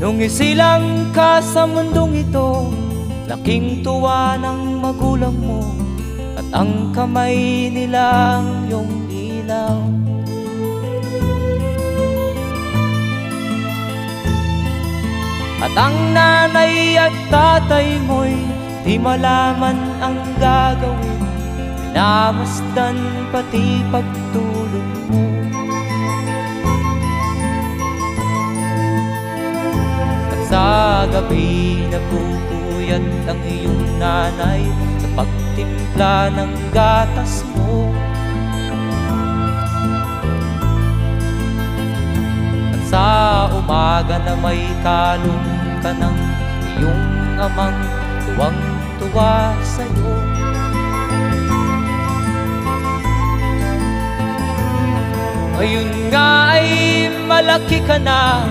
Nung isilang ka sa mundong ito, laking tuwa ng magulang mo, at ang kamay nila ang iyong ilaw. At ang nanay at tatay mo'y di malaman ang gagawin, minamasdan pati pagtulog mo. At sa gabi napupuyat ang iyong nanay sa pagtimpla ng gatas mo. At sa umaga na may kalong ka ng iyong amang tuwang-tuwa sa'yo. Ngayon nga ay malaki ka na,